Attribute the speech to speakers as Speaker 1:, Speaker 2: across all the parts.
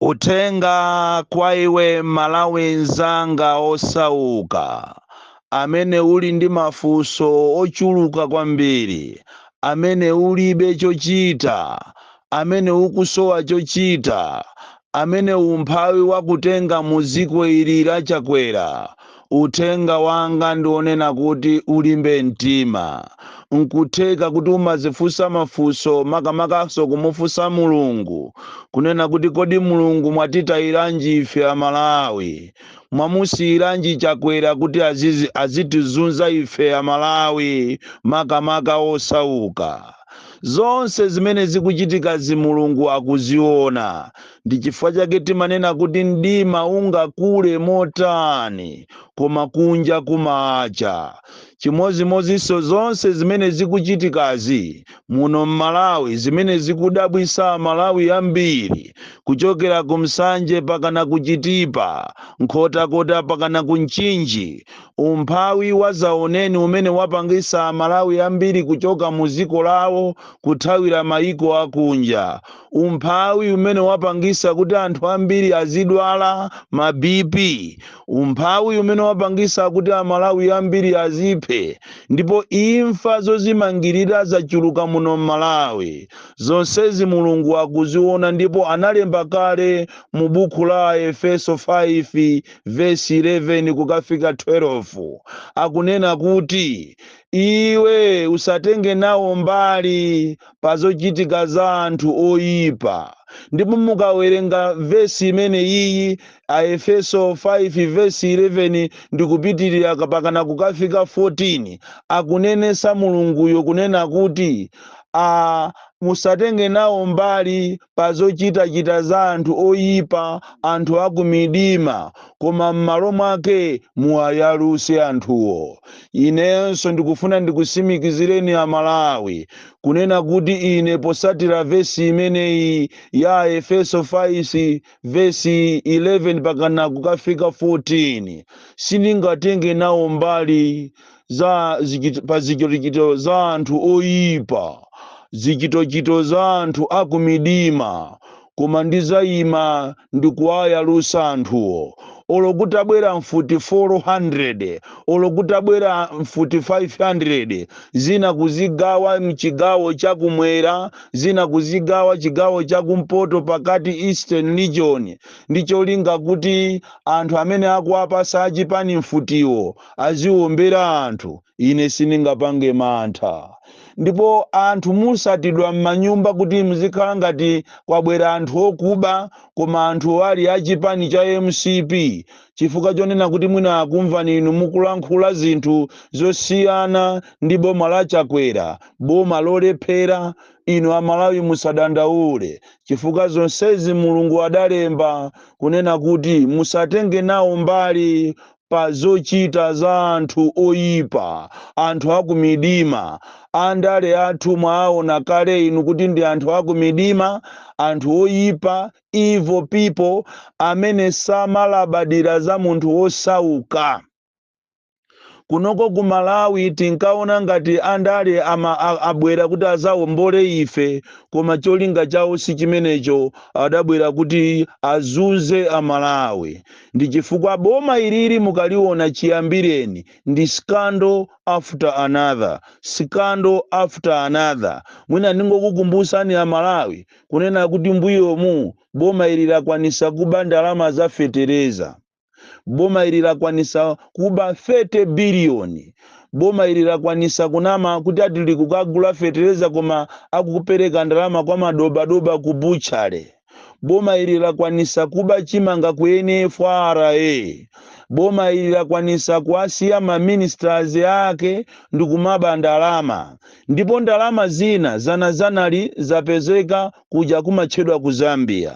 Speaker 1: Utenga kwa iwe Malawi nzanga osauka, amene uli ndi mafunso ochuluka kwambiri, amene ulibe chochita, amene ukusowa chochita, amene umphawi wakutenga muziko ili lachakwera. Utenga wanga ndionena kuti ulimbe mtima, nkutheka kuti umazifunsa mafunso makamakaso kumufunsa Mulungu, kunena kuti kodi Mulungu mwatitayiranji ife Amalawi, mwamusiyiranji chakwera kuti azitizunza ife Amalawi makamaka osauka. Zonse zimene zikuchitika Mulungu akuziona, ndi chifukwa chake timanena kuti mdima ungakule motani koma kunja kumacha. Chimozimozinso zonse zimene zikuchitikazi muno Malawi, zimene zikudabwisa Malawi ambiri, kuchokera kumsanje pakana kuchitipa, nkhotakota pakana kunchinji, umphawi wazaoneni umene wapangisa Malawi ambiri kuchoka muziko lawo kuthawira maiko akunja, umphawi umene wapangisa kuti anthu ambiri azidwala mabipi, umphawi umene wapangisa kuti Amalawi ambiri aziphe, ndipo imfa zozimangirira zachuluka muno Malawi. Zonsezi Mulungu akuziona, ndipo analemba kale mu buku la Efeso 5 verse 11 kukafika 12, akunena kuti iwe usatenge nawo mbali pazochitika za anthu oyipa. Ndipo mukawerenga vesi imene iyi a Efeso 5 verse 11 ndikupitirira pakana kukafika 14, akunenesa Mulunguyo kunena kuti musatenge nawo mbali pazochita za anthu oyipa, anthu akumidima, koma m'malo mwake muwayaluse anthuwo. Inenso ndikufuna ndikusimikizireni Amalawi kunena kuti ine posatira vesi imeneyi ya Efeso 5 verse 11 pakana kukafika 14, sindingatenge nawo mbali pa zichitochito za anthu oyipa, zichitochito za anthu akumidima, koma ndizayima ndikuwayalusa anthuwo. Olokutabwera mfuti 400, olokutabwera mfuti 500, zina kuzigawa mchigawo chakumwera, zina kuzigawa chigawo chakumpoto pakati Eastern Region, ndicholinga kuti anthu amene akuwapasa achipani mfutiwo aziwombera anthu. Ine sindingapange mantha. Ndipo anthu musatidwa m'manyumba kuti muzikhala ngati kwabwera anthu okuba, koma anthu ali achipani cha MCP, chifukwa chonena kuti mwina akumva ninu mukulankhula zinthu zosiyana ndi boma la Chakwera, boma lolephera. Inu Amalawi musadandaule, chifukwa zonsezi Mulungu adalemba kunena kuti musatenge nawo mbali pa zochita za anthu oyipa, anthu akumidima. Andale athu mwaona kale inu kuti ndi anthu akumidima, anthu oyipa, evil people, amene samalabadira za munthu osauka. Kunoko ku Malawi tinkaona ngati andale abwera kuti azawombole ife, koma cholinga chawo si chimenecho, adabwera kuti azunze Amalawi. Ndi chifukwa boma ilili mukaliona chiyambireni ndi scandal after another, scandal after another. Mwina ndingokukumbusani Amalawi kunena kuti mbuyomu boma ili lakwanisa kuba ndalama za fetereza, boma ili lakwanisa kuba 30 billion, boma ili lakwanisa kunama kuti atili kukagula fetereza koma akukupereka ndalama kwa madobadoba ku butchery. Boma ili lakwanisa kuba chimanga ku NFRA, boma ili lakwanisa kuasiya ministers yake ndikumaba ndalama, ndipo ndalama zina zanali zapezeka kuja kumatchedwa ku Zambia.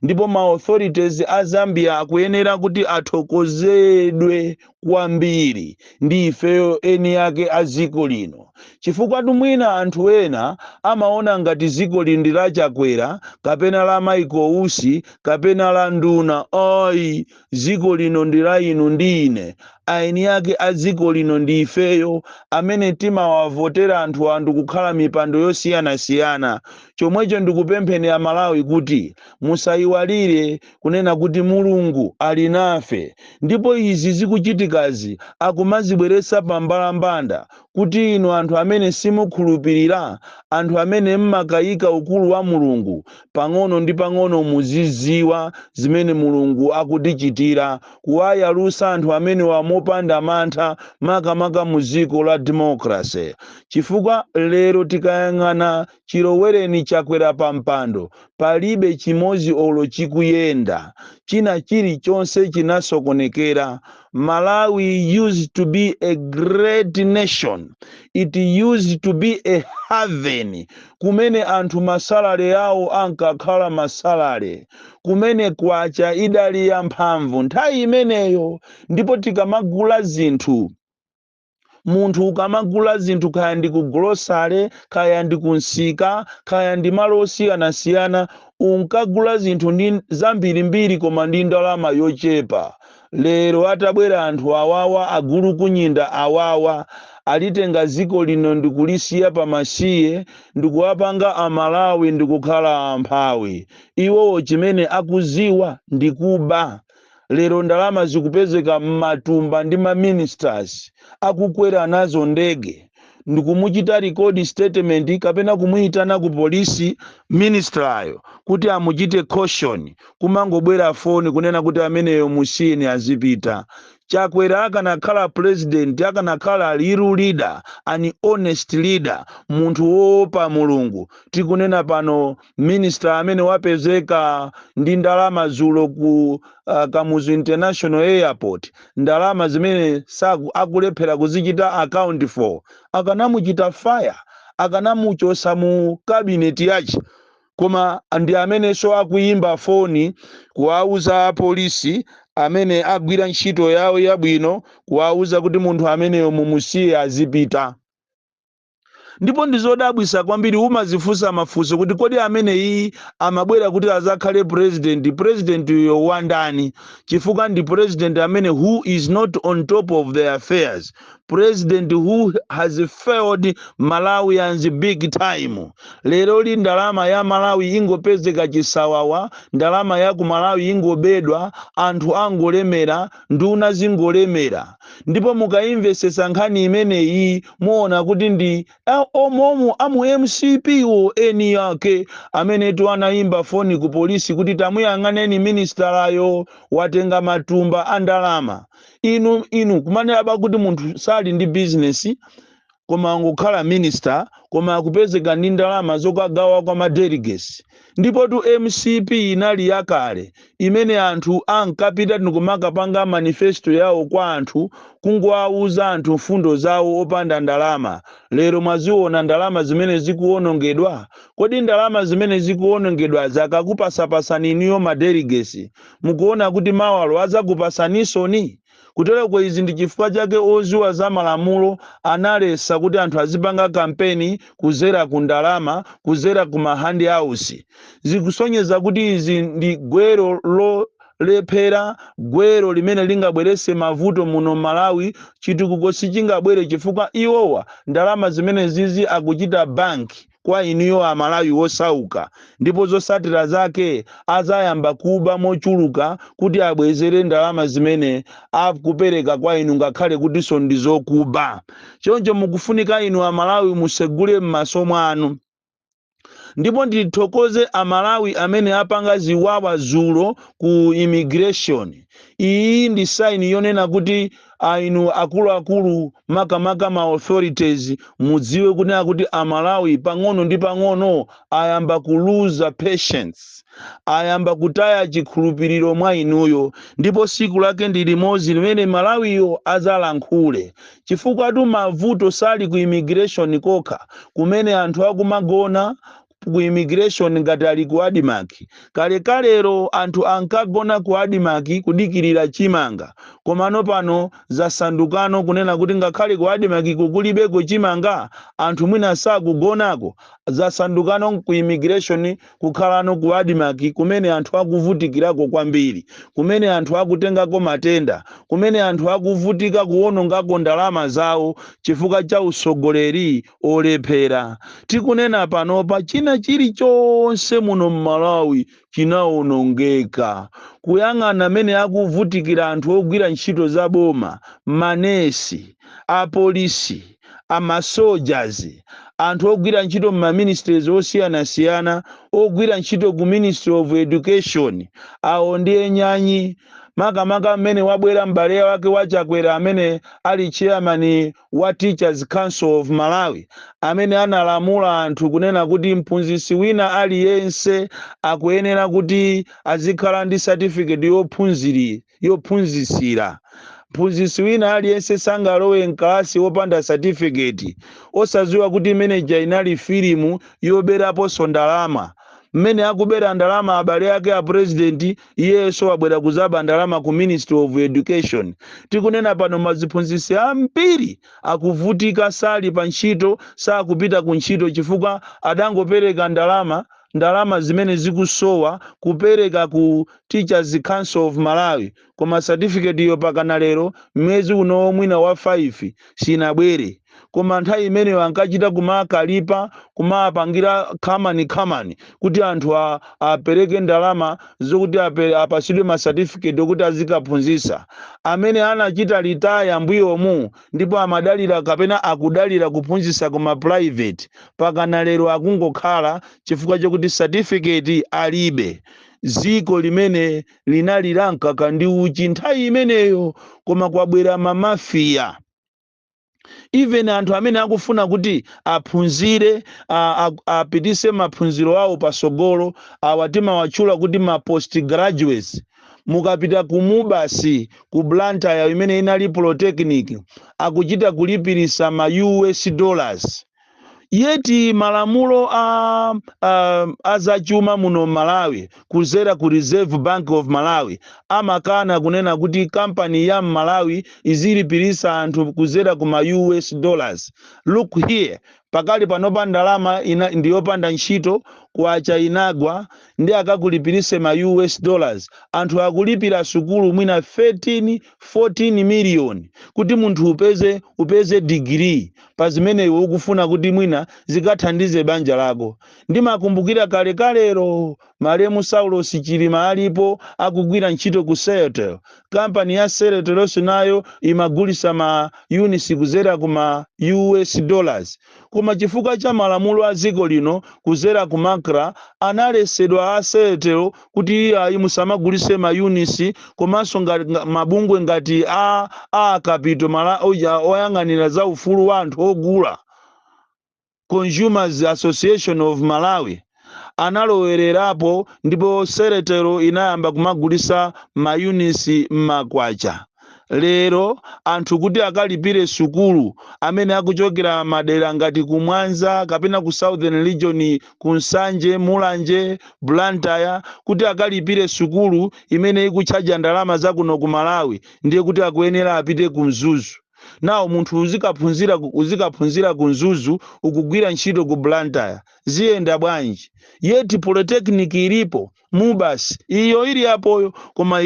Speaker 1: Ndipo ma authorities a Zambia akuyenera kuti athokozedwe kwambiri ndi ifeyo eni yake a ziko lino, chifukwa tumwina anthu ena amaona ngati ziko lindi la Chakwera kapena la Michael Usi kapena la nduna. Ai, ziko lino ndi la inu ndi ine. aeni ake a dziko lino ndi ifeyo amene timawavotera anthu kukhala mipando yosiyanasiyana. Chomwecho ndikupempheni Amalawi kuti musayiwalire kunena kuti Mulungu ali nafe, ndipo izi zikuchitikazi akumazibweretsa pambalambanda kuti inu anthu amene simukhulupirira, anthu amene mmakayika ukulu wa Mulungu, pang'ono ndi pang'ono muziziwa zimene Mulungu akutichitira, kuwayalusa anthu amene wamopanda mantha makamaka mu dziko la democracy. Chifukwa lero tikayang'ana Chilowereni chakwera pa mpando, palibe chimodzi olo chikuyenda, china chilichonse chinasokonekera. Malawi used to be a great nation. It used to be a haven. Kumene anthu masalale yawo ankakhala masalale, kumene kwacha idali ya mphamvu nthawi imeneyo. Ndipo tikamagula zinthu, munthu ukamagula zinthu kaya ndi ku grocery, kaya ndi kunsika, kaya ndi malo osiyanasiyana, unkagula zinthu ndi zambirimbiri koma ndi ndalama yochepa. Lero atabwera anthu awawa, agulu kunyinda awawa, alitenga dziko lino ndikulisiya pamasiye, ndikuwapanga Amalawi ndikukhala amphawi. Iwowo chimene akuziwa ndikuba. Lero ndalama zikupezeka m'matumba ndi ma-ministers akukwera nazo ndege, ndikumuchita record statement kapena kumuyitana ku polisi ministrayo kuti amuchite caution, kumangobwera foni kunena kuti ameneyo musiyeni azipita. Chakwera akanakhala president, akanakhala liru leader, an honest leader, munthu woopa Mulungu. Tikunena pano minister amene wapezeka ndi ndalama zulo ku Kamuzu International Airport, ndalama zimene akulephera kuzichita account for, akanamuchita fire, akanamuchosa mu cabinet yachi. Koma ndi amene so akuyimba foni kuwauza polisi amene agwira ntchito yawo yabwino, kuwauza kuti munthu ameneyo mumusiye azipita. Ndipo ndizodabwisa kwambiri umazifunsa mafunso kuti kodi amene iyi amabwera kuti azakhale president uyo wandani, chifukwa ndi president amene who is not on top of their affairs, president who has failed Malawians big time. Lero li ndalama ya Malawi ingopezeka chisawawa, ndalama ya ku Malawi ingobedwa, anthu angolemera, nduna zingolemera. Ndipo mukaimvesesa nkhani imene iyi muona kuti ndi omomo amu MCP wo eni yake amene tu anaimba foni ku polisi kuti tamuyang'aneni ministerayo watenga matumba andalama. Inu kumanera bakuti munthu sali ndi business koma angokhala minister, koma akupezeka ndi ndalama zokagawa kwa madelegates. Ndipo tu MCP inali yakale imene anthu ankapita ndikumakapanga manifesto yawo kwa anthu, kungowauza anthu mfundo zawo opanda ndalama. Lero mwaziona ndalama zimene zikuonongedwa. Kodi ndalama zimene zikuonongedwa zakakupasapasani iniyo madelegates, mukuona kuti mawalo azakupasanisoni? Kutero kwa izi ndi chifukwa chake oziwa za malamulo analesa kuti anthu azipanga kampeni kuzera ku ndalama, kuzera ku mahandi house. Zikusonyeza kuti izi ndi gwero lolephera, gwero limene lingabwerese mavuto muno Malawi, chitukuko sichingabwere chifukwa iwowa ndalama zimene zizi akuchita banki kwa iniyo Amalawi wosauka. Ndipo zosatira zake azayamba kuba mochuluka kuti abwezere ndalama zimene akupereka kwa inu ngakhale kuti so ndizokuba. Choncho mukufunika inu Amalawi musegule m'maso mwanu. Ndipo ndithokoze Amalawi amene apanga ziwawa zulo ku immigration. Iyi ndi sign yonena kuti inu akuluakulu makamaka ma authorities mudziwe kunena kuti Amalawi pang'ono ndi pang'ono ayamba kuluza patience, ayamba kutaya chikhulupiriro mwa inuyo. Ndipo siku lake ndi limodzi limene Malawiyo azalankhule, chifukwa tu mavuto sali ku immigration kokha, kumene anthu akumagona ku immigration ngati ali ku Adimaki. Kalero anthu ankagona ku Adimaki kudikirira chimanga, komano pano zasandukano kunena kuti ngakhale ku Adimaki kukulibeko chimanga, anthu mwina sakugonako, zasandukano ku immigration kukhalano ku admark kumene anthu akuvutikirako kwambiri, kumene anthu akutengako matenda, kumene anthu akuvutika kuwonongako ndalama zawo chifukwa cha usogoleri olephera. Tikunena panopa china chilichonse muno m'Malawi chinawonongeka, kuyang'ana amene akuvutikira anthu ogwira ntchito za boma, manesi, apolisi, amasoldiers, anthu ogwira ntchito m'maministries osiyanasiyana, ogwira ntchito ku Ministry of Education, awo ndi enyanyi makamaka amene wabwera m'bale wake wachakwera amene ali chairman wa Teachers Council of Malawi, amene analamula anthu kunena kuti mphunzitsi wina aliyense akuyenera kuti azikhala ndi certificate yophunzitsira. Mphunzitsi wina aliyense sangalowe mkalasi wopanda certificate, osaziwa kuti manager inali filimu yoberaponso ndalama. Mmene akubera ndalama abale ake a president, iyeso wabwera kuzaba ndalama ku Ministry of Education. Tikunena pano maziphunzitsi ambiri akuvutika, sali pa ntchito, sakupita ku ntchito chifukwa adangopereka ndalama zimene zikusowa kupereka ku Teachers Council of Malawi, koma certificate iyo pakana lero mwezi uno mwina wa 5 sinabwere. Koma nthawi imeneyo ankachita kumakalipa, kumapangira khamani kuti anthu apereke ndalama zokuti apasidwe ma certificate okuti azikaphunzitsa. Amene anachita retire mbuyomu ndipo amadalira kapena akudalira kuphunzitsa kuma private, pakana lero akungokhala chifukwa chokuti certificate alibe. Ziko limene linalira mkaka ndi uchi nthawi imeneyo, koma kwabwera mamafia. Even anthu amene akufuna kuti aphunzire apitise maphunziro awo pasogolo, awatima wachula kuti ma postgraduates. Mukapita ku Mubasi ku Blantyre imene inali polytechnic, akuchita kulipirisa ma US dollars. Yeti malamulo azachuma muno Malawi kuzera ku Reserve Bank of Malawi amakana kunena kuti company ya Malawi izilipirisa anthu kuzera ku ma US dollars. Look here, pakali panopa ndalama ndiyopanda ntchito kwacha inagwa ndi akakulipirise ma US dollars. Anthu akulipira sukulu mwina 14 million kuti munthu upeze degree pa zimene iwe ukufuna kuti mwina zikathandize banja lako. Ndimakumbukira kalero Malemu Saulos Chilima alipo akugwira ntchito ku Celtel. Company ya Celtel nayo imagulisa ma units kuzera kuma US dollars. Koma chifukwa cha malamulo a ziko lino kuzera ku Makra analesedwa a Celtel kuti musamagulise ma units, komanso mabungwe ngati a Capital oyang'anira za ufulu wa anthu ogula, Consumers Association of Malawi, analowererapo ndipo Celtel inayamba kumagulisa ma units m'makwacha. Lero anthu kuti akalipire sukulu amene akuchokera madera ngati ku Mwanza kapena ku Southern Region, ku Nsanje, Mulanje, Blantyre, kuti akalipire sukulu imene ikuchaja ndalama zakuno ku Malawi, ndiye kuti akuyenera apite ku Mzuzu. Nawo munthu uzikaphunzira ku Mzuzu ukugwira ntchito ku Blantyre, ziyenda bwanji? Yeti polytechnic ilipo, Mubasi iyo ili apoyo, koma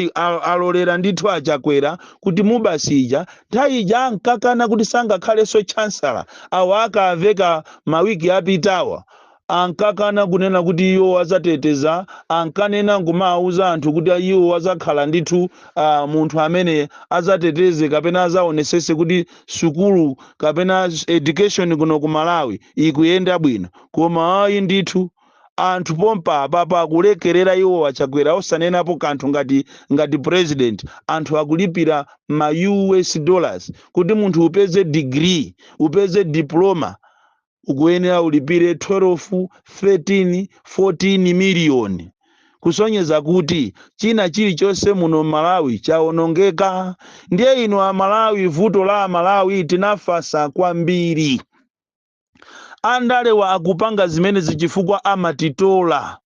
Speaker 1: alolera ndithu achakwera kuti Mubasi ija nthawi ija ankakana kuti sangakhaleso chancellor. Awo akaveka mawiki apitawa ankakana kunena kuti iwo azateteza, ankanena ngumauza anthu kuti iwo azakhala ndithu munthu amene azateteze kapena azaonesese kuti sukulu kapena education kuno ku Malawi ikuyenda bwino. Koma ayi ndithu anthu pompa papa akulekerera iwo achakwera, osanenapo kanthu ngati president. Anthu akulipira ma US dollars kuti munthu upeze degree, upeze diploma, ukuyenera ulipire 12, 13, 14 million. Kusonyeza kuti china chilichonse muno Malawi chaonongeka. Ndiye ino a Malawi, vuto la Malawi tinafasa kwambiri. Andalewa akupanga zimene zichifukwa amatitola.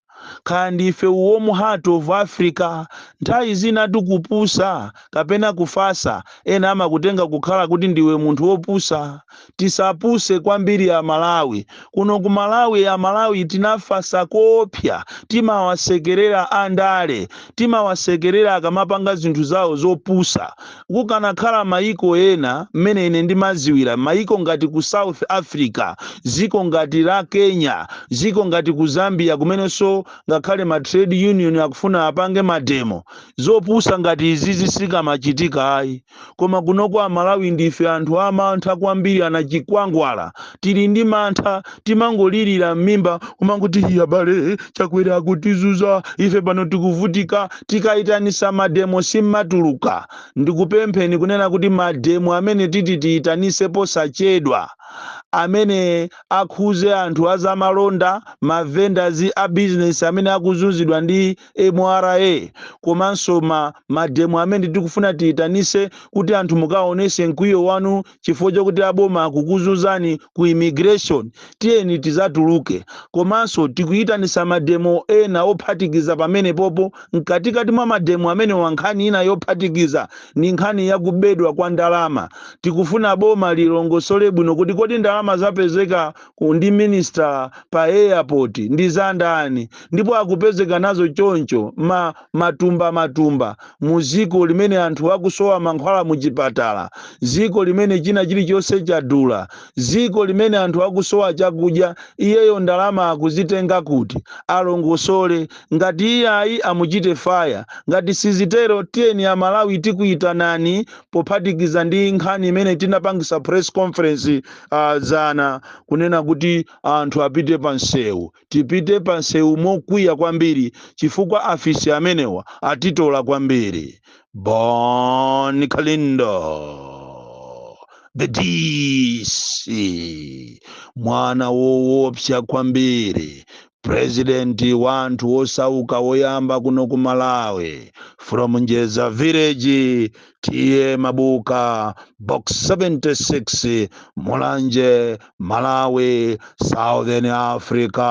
Speaker 1: kandi ife warm heart of Africa nthawi zina tikupusa kapena kufasa ena amakutenga kukhala kuti ndiwe munthu wopusa. Tisapuse kwambiri ya Malawi. Kuno ku Malawi tinafasa kopya, timawasekerera andale, timawasekerera akamapanga zinthu zawo zopusa. Kukanakhala maiko ena mmene ine ndimaziwira, maiko ngati ku South Africa, ziko ngati la Kenya, ziko ngati ku Zambia kumenenso ngakhale ma trade union akufuna apange mademo, zopusa ngati izizi sikamachitika ayi. Koma kuno kwa Malawi ndife anthu amantha kwambiri, anachikwangwala, tili ndi mantha, timangolirira m'mimba kumanguti abale chakwera kutizuza, ife pano tikuvutika, tikaitanisa mademo simmatuluka. Ndikupempheni kunena kuti mademo amene titi tiyitanise posachedwa, amene akhuze anthu azamalonda, ma vendors a business amene akuzunzidwa ndi MRA, komanso mademo amene tikufuna tiyitanise kuti anthu mukaonese mkwiyo wanu chifukwa chokuti aboma akukuzunzani ku immigration, tiyeni tizatuluke. Komanso tikuyitanisa mademo ena ophatikiza pamene popo, mkatikati mwa mademo amene wankhani ina yophatikiza ni nkhani yakubedwa kwa ndalama. Tikufuna boma lilongosole bwino kuti kodi ndalama zapezeka ndi minister pa airport ndi zandani, ndipo akupezeka nazo choncho matumba muziko limene anthu akusowa mankhwala muchipatala, ziko limene china chilichonse chadula, ziko limene anthu akusowa chakudya, iyeyo ndalama akuzitenga kuti? Alongosole. Ngati iyayi amuchite fire, ngati sizitero tiyeni ya Malawi tikuyitanani pophatikiza ndi nkhani imene tinapangisa press conference zana kunena kuti anthu apite pansewu, tipite pansewu mokwiya kwambiri chifukwa afisi amenewa atitola kwambiri. Bon Kalindo, the DC, mwana woopsa kwambiri, president wanthu osauka woyamba kuno ku Malawi, from Njeza village, tiye Mabuka, box 76, Mulanje, Malawi, Southern Africa.